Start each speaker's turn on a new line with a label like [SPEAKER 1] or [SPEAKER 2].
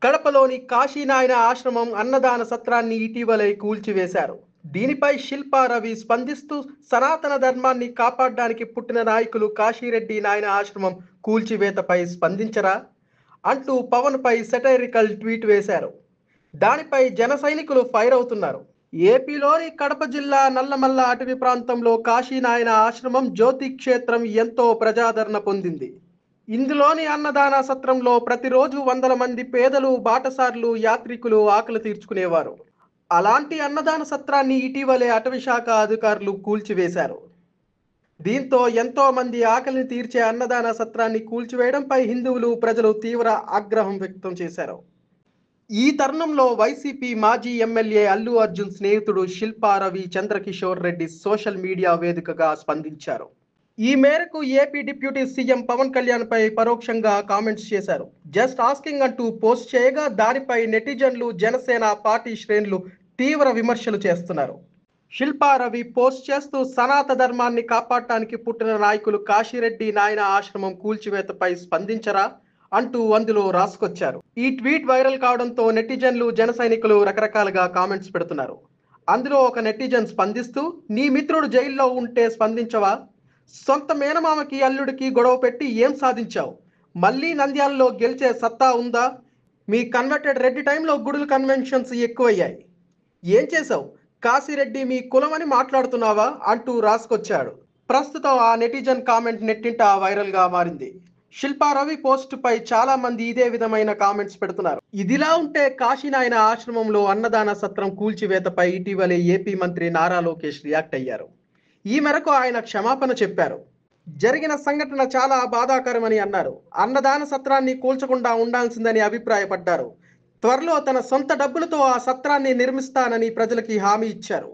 [SPEAKER 1] కడపలోని కాశీనాయన ఆశ్రమం అన్నదాన సత్రాన్ని ఇటీవలే కూల్చివేశారు. దీనిపై శిల్పా రవి స్పందిస్తూ సనాతన ధర్మాన్ని కాపాడడానికి పుట్టిన నాయకులు కాశీరెడ్డి నాయన ఆశ్రమం కూల్చివేతపై స్పందించరా అంటూ పవన్ పై సెటైరికల్ ట్వీట్ వేశారు. దానిపై జన సైనికులు ఫైర్ అవుతున్నారు. ఏపీలోని కడప జిల్లా నల్లమల్ల అటవీ ప్రాంతంలో కాశీనాయన ఆశ్రమం జ్యోతి క్షేత్రం ఎంతో ప్రజాదరణ పొందింది. ఇందులోని అన్నదాన సత్రంలో ప్రతిరోజు వందల మంది పేదలు, బాటసార్లు, యాత్రికులు ఆకలి తీర్చుకునేవారు. అలాంటి అన్నదాన సత్రాన్ని ఇటీవలే అటవీ శాఖ అధికారులు కూల్చివేశారు. దీంతో ఎంతో మంది ఆకలిని తీర్చే అన్నదాన సత్రాన్ని కూల్చివేయడంపై హిందువులు, ప్రజలు తీవ్ర ఆగ్రహం వ్యక్తం చేశారు. ఈ తరుణంలో వైసీపీ మాజీ ఎమ్మెల్యే అల్లు అర్జున్ స్నేహితుడు శిల్పా రవి చంద్రకిషోర్ రెడ్డి సోషల్ మీడియా వేదికగా స్పందించారు. ఈ మేరకు AP deputy CM Pawan Kalyan పై పరోక్షంగా కామెంట్స్ చేశారు. జస్ట్ ఆస్కింగ్ అంటూ పోస్ట్ చేయగా దానిపై నెటిజన్లు, జనసేన పార్టీ శ్రేణులు తీవ్ర విమర్శలు చేస్తున్నారు. శిల్పా రవి పోస్ట్ చేస్తూ సనాతన ధర్మాన్ని కాపాడటానికి పుట్టిన నాయకులు కాశీరెడ్డి నాయన ఆశ్రమం కూల్చివేతపై స్పందించరా అంటూ అందులో రాసుకొచ్చారు. ఈ ట్వీట్ వైరల్ కావడంతో నెటిజన్లు, జన సైనికులు రకరకాలుగా కామెంట్స్ పెడుతున్నారు. అందులో ఒక నెటిజన్ స్పందిస్తూ, నీ మిత్రుడు జైల్లో ఉంటే స్పందించవా? సొంత మేనమామకి, అల్లుడికి గొడవ పెట్టి ఏం సాధించావు? మళ్ళీ నంద్యాలలో గెలిచే సత్తా ఉందా? మీ కన్వర్టెడ్ రెడ్డి టైంలో గుడుల కన్వెన్షన్స్ ఎక్కువయ్యాయి. ఏం చేసావు? కాశీరెడ్డి మీ కులమని మాట్లాడుతున్నావా అంటూ రాసుకొచ్చాడు. ప్రస్తుతం ఆ నెటిజన్ కామెంట్ నెట్టింట వైరల్ గా మారింది. శిల్పా రవి పోస్ట్ పై చాలా మంది ఇదే విధమైన కామెంట్స్ పెడుతున్నారు. ఇదిలా ఉంటే కాశీనాయన ఆశ్రమంలో అన్నదాన సత్రం కూల్చివేతపై ఇటీవలే ఏపీ మంత్రి నారా లోకేష్ రియాక్ట్ అయ్యారు. ఈ మేరకు ఆయన క్షమాపణ చెప్పారు. జరిగిన సంఘటన చాలా బాధాకరమని అన్నారు. అన్నదాన సత్రాన్ని కూల్చకుండా ఉండాల్సిందని అభిప్రాయపడ్డారు. త్వరలో తన సొంత డబ్బులతో ఆ సత్రాన్ని నిర్మిస్తానని ప్రజలకి హామీ ఇచ్చారు.